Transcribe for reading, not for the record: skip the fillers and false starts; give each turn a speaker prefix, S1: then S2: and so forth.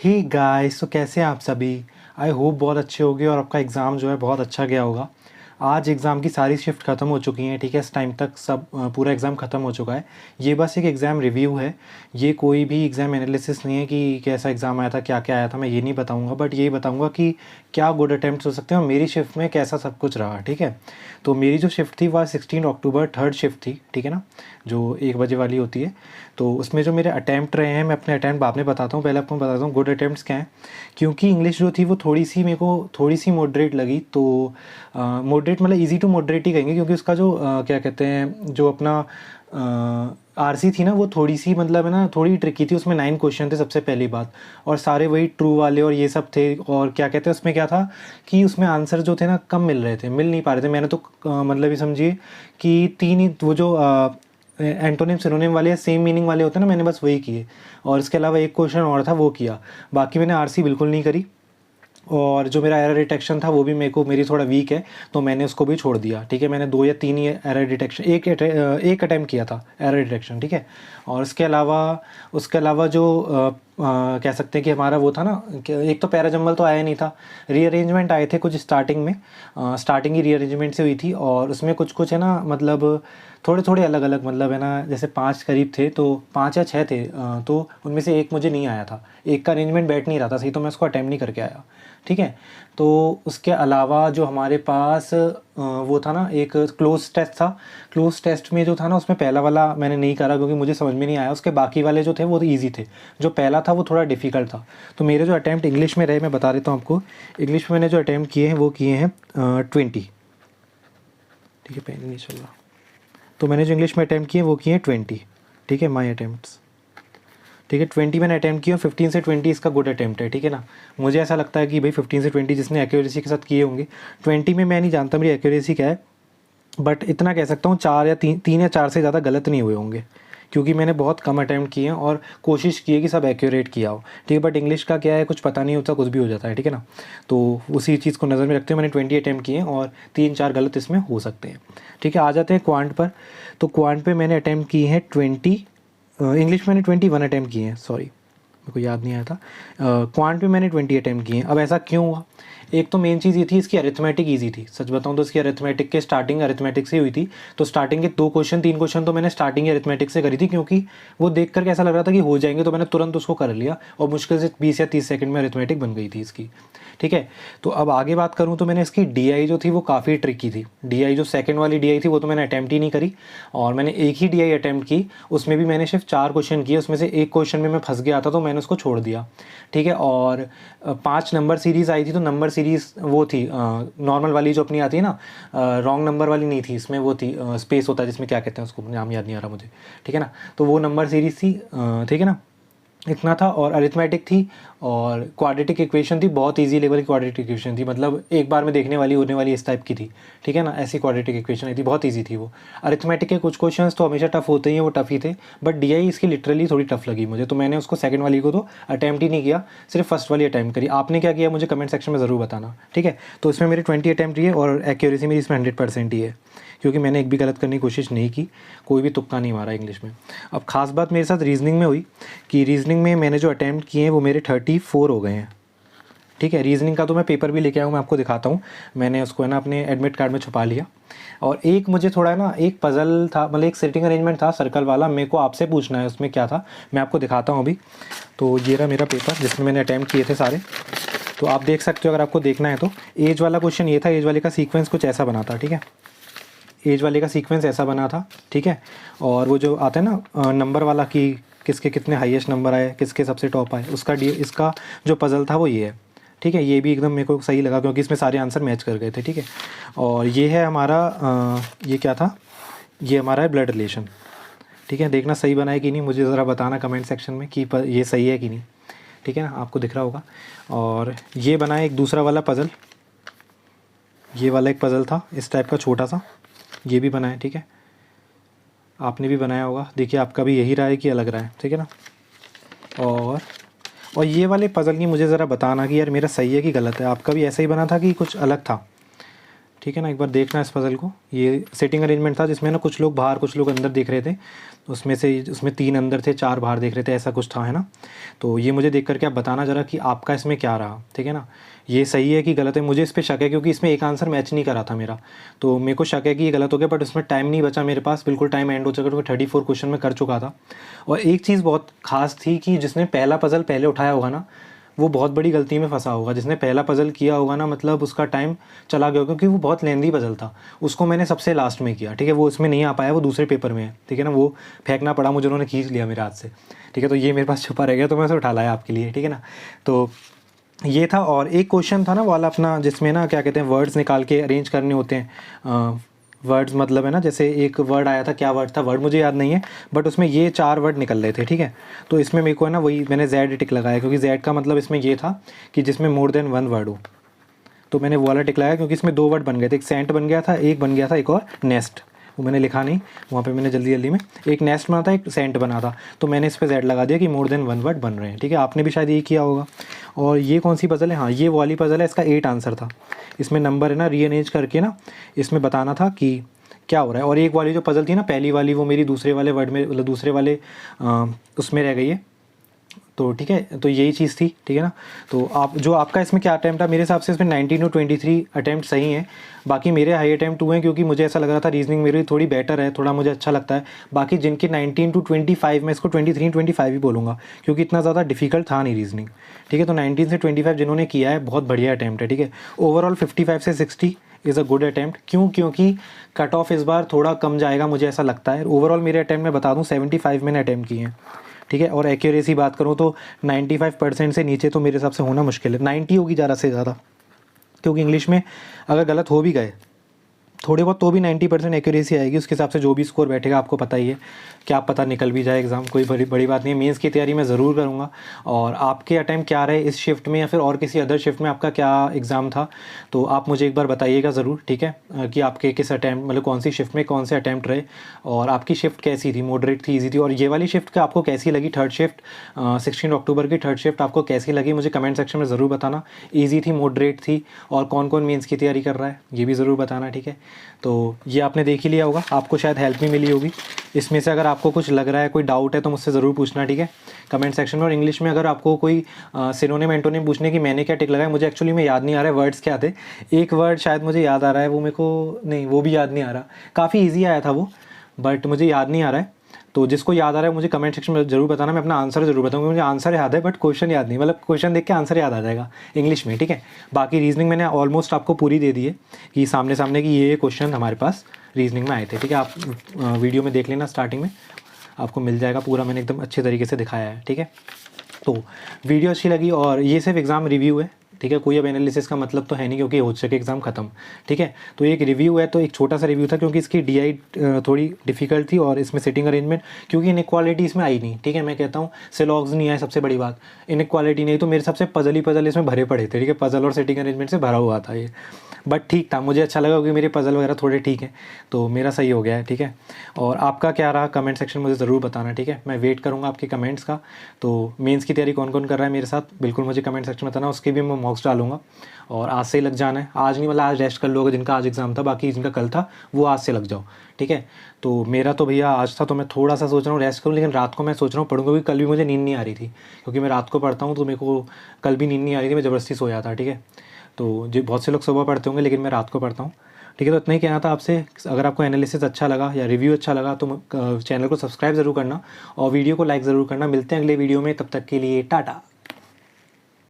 S1: Hey guys, तो कैसे हैं आप सभी। आई होप बहुत अच्छे होंगे और आपका एग्ज़ाम जो है बहुत अच्छा गया होगा। आज एग्ज़ाम की सारी शिफ्ट ख़त्म हो चुकी हैं, ठीक है। इस टाइम तक सब पूरा एग्ज़ाम ख़त्म हो चुका है। ये बस एक एग्ज़ाम रिव्यू है। ये कोई भी एग्ज़ाम एनालिसिस नहीं है कि कैसा एग्ज़ाम आया था, क्या क्या आया था, मैं ये नहीं बताऊँगा। बट यही बताऊँगा कि क्या गुड अटैम्प्ट्स हो सकते हैं और मेरी शिफ्ट में कैसा सब कुछ रहा, ठीक है। तो मेरी जो शिफ्ट थी वह 16 अक्टूबर थर्ड शिफ्ट थी, ठीक है ना, जो 1 बजे वाली होती है। तो उसमें जो मेरे अटैम्प्ट रहे हैं, मैं अपने अटैम्प्ट बाद में बताता हूँ, पहले आपको मैं बताता हूँ गुड अटैम्प्ट्स क्या हैं। क्योंकि इंग्लिश जो थी वो थोड़ी सी मेरे को थोड़ी सी मॉडरेट लगी। तो मॉडरेट मतलब इजी टू मॉडरेट ही कहेंगे, क्योंकि उसका जो क्या कहते हैं, जो अपना आरसी थी ना, वो थोड़ी सी मतलब है ना, थोड़ी ट्रिकी थी। उसमें 9 क्वेश्चन थे सबसे पहली बात, और सारे वही ट्रू वाले और ये सब थे। और क्या कहते हैं, उसमें क्या था कि उसमें आंसर जो थे ना कम मिल रहे थे, मिल नहीं पा रहे थे। मैंने तो मतलब ये समझिए कि 3 ही वो जो एंटोनिम सिनोनिम वाले या सेम मीनिंग वाले होते हैं ना, मैंने बस वही किए। और इसके अलावा एक क्वेश्चन और था, वो किया। बाकी मैंने आरसी बिल्कुल नहीं करी। और जो मेरा एरर डिटेक्शन था वो भी मेरी थोड़ा वीक है, तो मैंने उसको भी छोड़ दिया, ठीक है। मैंने 2 या 3 ही एरर डिटेक्शन, एक अटैम्प्ट किया था एरर डिटेक्शन, ठीक है। और उसके अलावा जो कह सकते हैं कि हमारा वो था ना कि एक तो पैराजम्बल तो आया नहीं था। रीअरेंजमेंट आए थे कुछ स्टार्टिंग में, स्टार्टिंग ही रीअरेंजमेंट से हुई थी। और उसमें कुछ कुछ है ना, मतलब थोड़े थोड़े अलग अलग, मतलब है ना, जैसे 5 करीब थे, तो 5 या 6 थे। तो उनमें से एक मुझे नहीं आया था, एक का अरेंजमेंट बैठ नहीं रहा था सही, तो मैं उसको अटैम्प्ट नहीं करके आया, ठीक है। तो उसके अलावा जो हमारे पास वो था ना, एक क्लोज टेस्ट था। क्लोज टेस्ट में जो था ना, उसमें पहला वाला मैंने नहीं करा क्योंकि मुझे समझ में नहीं आया। उसके बाकी वाले जो थे वो तो ईजी थे, जो पहला था वो थोड़ा डिफ़िकल्ट था। तो मेरे जो अटैम्प्ट इंग्लिश में रहे, मैं बता देता हूँ आपको। इंग्लिश में मैंने जो अटैम्प्ट किए हैं वो किए हैं 20, ठीक है। पेन नहीं चल रहा। तो मैंने जो इंग्लिश में अटैम्प्ट किए वो किए हैं 20, ठीक है, माई अटैम्प्ट्स, ठीक है। 20 मैंने अटैम्प्ट किया, 15 से 20 इसका गुड अटैम्प्ट है, ठीक है ना। मुझे ऐसा लगता है कि भाई 15 से 20 जिसने एक्यूरेसी के साथ किए होंगे। 20 में मैं नहीं जानता मेरी एक्यूरेसी क्या है, बट इतना कह सकता हूँ 4 या 3 या 4 से ज़्यादा गलत नहीं हुए होंगे, क्योंकि मैंने बहुत कम अटैम्प्ट किए हैं और कोशिश की है कि सब एक्यूरेट किया हो, ठीक है। बट इंग्लिश का क्या है, कुछ पता नहीं होता, कुछ भी हो जाता है, ठीक है ना। तो उसी चीज़ को नज़र में रखते हुए मैंने 20 अटैम्प्ट किए हैं और 3-4 गलत इसमें हो सकते हैं, ठीक है। आ जाते हैं क्वांट पर। तो क्वांट पे मैंने अटैम्प्ट किए हैं 20, इंग्लिश मैंने 21 अटैम्प्ट किए हैं, सॉरी मेरे को याद नहीं आया था। क्वांट पे मैंने 20 अटैम्प्ट किए हैं। अब ऐसा क्यों हुआ? एक तो मेन चीज़ ये थी, इसकी अरिथमेटिक ईजी थी। सच बताऊं तो इसकी अरिथमेटिक के स्टार्टिंग अरिथमेटिक से हुई थी। तो स्टार्टिंग के 2 क्वेश्चन 3 क्वेश्चन तो मैंने स्टार्टिंग ही अरिथमेटिक से करी थी, क्योंकि वो देख कर कैसा लग रहा था कि हो जाएंगे, तो मैंने तुरंत उसको कर लिया और मुश्किल से 20 या 30 सेकंड में अरिथमेटिक बन गई थी इसकी, ठीक है। तो अब आगे बात करूँ तो मैंने इसकी डीआई जो थी वो काफ़ी ट्रिकी थी। डीआई जो सेकंड वाली डीआई थी वो तो मैंने अटैम्प्ट ही नहीं करी, और मैंने एक ही डीआई अटैम्प्ट की। उसमें भी मैंने सिर्फ 4 क्वेश्चन किए, उसमें से एक क्वेश्चन में मैं फंस गया था तो मैंने उसको छोड़ दिया, ठीक है। और 5 नंबर सीरीज़ आई थी, तो नंबर सीरीज़ वो थी नॉर्मल वाली जो अपनी आती है ना, रॉन्ग नंबर वाली नहीं थी इसमें, वो थी स्पेस होता है जिसमें, क्या कहते हैं उसको, नाम याद नहीं आ रहा मुझे, ठीक है ना। तो वो नंबर सीरीज़ थी, ठीक है ना। इतना था। और अरिथमेटिक थी और क्वाड्रेटिक इक्वेशन थी, बहुत इजी लेवल की क्वाड्रेटिक इक्वेशन थी, मतलब एक बार में देखने वाली होने वाली इस टाइप की थी, ठीक है ना। ऐसी क्वाड्रेटिक इक्वेशन आई थी, बहुत इजी थी वो। अरिथमेटिक के कुछ क्वेश्चंस तो हमेशा टफ होते ही हैं, वो टफ ही थे। बट डीआई इसकी लिटरली थोड़ी टफ लगी मुझे, तो मैंने उसको सेकंड वाली को तो अटैम्प्ट ही नहीं किया, सिर्फ फर्स्ट वाली अटैम्प्ट करी। आपने क्या किया मुझे कमेंट सेक्शन में ज़रूर बताना, ठीक है। तो इसमें मेरे 20 अटैम्प्ट ही है और एक्यूरेसी मेरी इसमें 100% ही है, क्योंकि मैंने एक भी गलत करने की कोशिश नहीं की, कोई भी तुक्का नहीं मारा इंग्लिश में। अब खास बात मेरे साथ रीजनिंग में हुई कि रीजनिंग में मैंने जो अटैम्प्ट किए हैं वो मेरे 34 हो गए हैं, ठीक है। रीजनिंग का तो मैं पेपर भी लेके आया हूँ, मैं आपको दिखाता हूँ। मैंने उसको है ना अपने एडमिट कार्ड में छुपा लिया। और एक मुझे थोड़ा ना एक पज़ल था, मतलब एक सिटिंग अरेंजमेंट था सर्कल वाला, मेरे को आपसे पूछना है उसमें क्या था, मैं आपको दिखाता हूँ अभी। तो ये रहा मेरा पेपर जिसमें मैंने अटैम्प्ट किए थे सारे। तो आप देख सकते हो, अगर आपको देखना है तो। एज वाला क्वेश्चन ये था, एज वाले का सीक्वेंस कुछ ऐसा बना था, ठीक है। एज वाले का सीक्वेंस ऐसा बना था, ठीक है। और वो जो आता है ना नंबर वाला कि किसके कितने हाईएस्ट नंबर आए, किसके सबसे टॉप आए, इसका जो पज़ल था वो ये है, ठीक है। ये भी एकदम मेरे को सही लगा क्योंकि इसमें सारे आंसर मैच कर गए थे, ठीक है। और ये है हमारा ये क्या था, ये हमारा है ब्लड रिलेशन, ठीक है। देखना सही बना है कि नहीं, मुझे ज़रा बताना कमेंट सेक्शन में कि ये सही है कि नहीं, ठीक है ना, आपको दिख रहा होगा। और ये बना है एक दूसरा वाला पज़ल, ये वाला एक पज़ल था इस टाइप का छोटा सा, ये भी बना है, ठीक है। आपने भी बनाया होगा, देखिए आपका भी यही रहा है कि अलग रहा है, ठीक है ना। और ये वाले पज़ल की मुझे ज़रा बताना कि यार मेरा सही है कि गलत है। आपका भी ऐसा ही बना था कि कुछ अलग था? ठीक है ना। एक बार देखना इस पज़ल को। ये सेटिंग अरेंजमेंट था जिसमें ना कुछ लोग बाहर कुछ लोग अंदर देख रहे थे, उसमें 3 अंदर थे 4 बाहर देख रहे थे, ऐसा कुछ था, है ना। तो ये मुझे देख करके आप बताना ज़रा कि आपका इसमें क्या रहा, ठीक है ना। ये सही है कि गलत है, मुझे इस पे शक है क्योंकि इसमें एक आंसर मैच नहीं करा था मेरा, तो मेरे को शक है कि ये गलत हो गया। बट उसमें टाइम नहीं बचा मेरे पास, बिल्कुल टाइम एंड हो चुका, क्योंकि 34 क्वेश्चन में कर चुका था। और एक चीज़ बहुत खास थी कि जिसने पहला पज़ल पहले उठाया होगा ना, वो बहुत बड़ी गलती में फंसा होगा। जिसने पहला पज़ल किया होगा ना, मतलब उसका टाइम चला गया होगा, क्योंकि वो बहुत लेंदी पज़ल था। उसको मैंने सबसे लास्ट में किया, ठीक है। वो इसमें नहीं आ पाया, वो दूसरे पेपर में है, ठीक है ना। वो फेंकना पड़ा मुझे, उन्होंने खींच लिया मेरे हाथ से, ठीक है। तो ये मेरे पास छुपा रह गया, तो मैं उसे उठा लाया आपके लिए, ठीक है ना। तो ये था। और एक क्वेश्चन था ना वाला अपना, जिसमें ना क्या कहते हैं, वर्ड्स निकाल के अरेंज करने होते हैं। वर्ड्स मतलब है ना, जैसे एक वर्ड आया था, क्या वर्ड था, वर्ड मुझे याद नहीं है, बट उसमें ये 4 वर्ड निकल रहे थे, ठीक है। तो इसमें मेरे को है ना, वही मैंने Z टिक लगाया, क्योंकि Z का मतलब इसमें ये था कि जिसमें मोर देन 1 वर्ड हो। तो मैंने वो वाला टिक लगाया क्योंकि इसमें 2 वर्ड बन गए थे, एक सेंट बन गया था, एक बन गया था एक और नेस्ट। वो मैंने लिखा नहीं वहाँ पे, मैंने जल्दी जल्दी में, एक नेस्ट बना था एक सेंट बना था, तो मैंने इस पर Z लगा दिया कि मोर देन 1 वर्ड बन रहे हैं, ठीक है। आपने भी शायद यही किया होगा। और ये कौन सी पज़ल है, हाँ ये वाली पज़ल है, इसका 8 आंसर था। इसमें नंबर है ना रीअरेंज करके ना इसमें बताना था कि क्या हो रहा है। और एक वाली जो पज़ल थी ना पहली वाली, वो मेरी दूसरे वाले वर्ड में, मतलब दूसरे वाले उसमें रह गई है। तो ठीक है, तो यही चीज़ थी, ठीक है ना। तो आप जो आपका इसमें क्या अटैम्प्ट था, मेरे हिसाब से इसमें 19 to 23 अटैम्प्ट सही हैं। बाकी मेरे हाई अटैम्प्ट हुए हैं, क्योंकि मुझे ऐसा लग रहा था रीजनिंग मेरी थोड़ी बेटर है, थोड़ा मुझे अच्छा लगता है। बाकी जिनके 19 to 25, मैं इसको 23-25 ही बोलूँगा, क्योंकि इतना ज़्यादा डिफिकल्ट था नहीं रीजनिंग, ठीक है। तो 19 से 25 जिन्होंने किया है, बहुत बढ़िया अटैम्प्ट है, ठीक है। ओवरऑल 55 से 60 इज़ अ गुड अटैम्प्ट। क्योंकि कट ऑफ इस बार थोड़ा कम जाएगा, मुझे ऐसा लगता है। ओवरऑल मेरे अटैम्प्ट मैं बता दूँ 75 मैंने अटैम्प्ट किए हैं, ठीक है। और एक्यूरेसी बात करूँ तो 95% से नीचे तो मेरे हिसाब से होना मुश्किल है, 90 होगी ज़्यादा से ज़्यादा। क्योंकि इंग्लिश में अगर गलत हो भी गए थोड़े बहुत, तो भी 90% एक्यूरेसी आएगी। उसके हिसाब से जो भी स्कोर बैठेगा आपको पता ही है, क्या पता निकल भी जाए एग्ज़ाम, कोई बड़ी बात नहीं है। मेंस की तैयारी मैं ज़रूर करूँगा। और आपके अटैम्प्ट क्या रहे इस शिफ्ट में, या फिर और किसी अदर शिफ्ट में आपका क्या एग्ज़ाम था, तो आप मुझे एक बार बताइएगा ज़रूर, ठीक है। कि आपके किस अटैम्प्ट, मतलब कौन सी शिफ्ट में कौन से अटैम्प्ट रहे, और आपकी शिफ्ट कैसी थी, मॉडरेट थी, ईजी थी। और ये वाली शिफ्ट का आपको कैसी लगी, थर्ड शिफ्ट 16 अक्टूबर की थर्ड शिफ्ट आपको कैसी लगी, मुझे कमेंट सेक्शन में ज़रूर बताना। ईजी थी, मॉडरेट थी, और कौन कौन मेंस की तैयारी कर रहा है, ये भी ज़रूर बताना, ठीक है। तो ये आपने देख ही लिया होगा, आपको शायद हेल्प भी मिली होगी इसमें से। अगर आपको कुछ लग रहा है, कोई डाउट है, तो मुझसे ज़रूर पूछना, ठीक है, कमेंट सेक्शन में। और इंग्लिश में अगर आपको कोई सिनोनिम एंटोनिम पूछने की मैंने क्या टिक लगाया, मुझे एक्चुअली में याद नहीं आ रहा है वर्ड्स क्या थे। एक वर्ड शायद मुझे याद आ रहा है, वो मेरे को नहीं, वो भी याद नहीं आ रहा। काफ़ी ईजी आया था वो, बट मुझे याद नहीं आ रहा है। तो जिसको याद आ रहा है मुझे कमेंट सेक्शन में ज़रूर बताना, मैं अपना आंसर ज़रूर बताऊंगा। मुझे आंसर याद है बट क्वेश्चन याद नहीं, मतलब क्वेश्चन देख के आंसर याद आ जाएगा इंग्लिश में, ठीक है। बाकी रीजनिंग मैंने ऑलमोस्ट आपको पूरी दे दी है कि सामने सामने की ये क्वेश्चन हमारे पास रीजनिंग में आए थे, ठीक है। आप वीडियो में देख लेना, स्टार्टिंग में आपको मिल जाएगा पूरा, मैंने एकदम अच्छे तरीके से दिखाया है, ठीक है। तो वीडियो अच्छी लगी, और ये सिर्फ एग्ज़ाम रिव्यू है, ठीक है। कोई अब एनालिसिस का मतलब तो है नहीं, क्योंकि हो चुके एग्ज़ाम ख़त्म, ठीक है। तो एक रिव्यू है, तो एक छोटा सा रिव्यू था, क्योंकि इसकी DI थोड़ी डिफिकल्ट थी, और इसमें सिटिंग अरेंजमेंट, क्योंकि इनइक्वालिटी इसमें आई नहीं, ठीक है। मैं कहता हूँ सिलॉग्स नहीं आए, सबसे बड़ी बात इनइक्वालिटी नहीं, तो मेरे सबसे पजल ही पजल इसमें भरे पड़े थे, ठीक है। पजल और सिटिंग अरेंजमेंट से भरा हुआ था ये, बट ठीक था, मुझे अच्छा लगा, क्योंकि मेरे पजल वगैरह थोड़े ठीक हैं, तो मेरा सही हो गया है, ठीक है। और आपका क्या रहा कमेंट सेक्शन में मुझे ज़रूर बताना, ठीक है। मैं वेट करूँगा आपके कमेंट्स का। तो मेंस की तैयारी कौन कौन कर रहा है मेरे साथ, बिल्कुल मुझे कमेंट सेक्शन में बताना, उसके भी मैं मॉक्स डालूंगा। और आज से ही लग जाना है, आज नहीं, मतलब आज रेस्ट कर लोगे जिनका आज एग्ज़ाम था, बाकी जिनका कल था वो आज से लग जाओ, ठीक है। तो मेरा तो भैया आज था, तो मैं थोड़ा सा सोच रहा हूँ रेस्ट करूँ, लेकिन रात को मैं सोच रहा हूँ पढ़ूंगा, क्योंकि कल भी मुझे नींद नहीं आ रही थी, क्योंकि मैं रात को पढ़ता हूँ, तो मेरे को कल भी नींद नहीं आ रही थी, मैं ज़बरदस्ती सोया था, ठीक है। तो जो बहुत से लोग सुबह पढ़ते होंगे, लेकिन मैं रात को पढ़ता हूँ, ठीक है। तो इतना ही कहना था आपसे। अगर आपको एनालिसिस अच्छा लगा या रिव्यू अच्छा लगा, तो चैनल को सब्सक्राइब ज़रूर करना, और वीडियो को लाइक ज़रूर करना। मिलते हैं अगले वीडियो में, तब तक के लिए टाटा।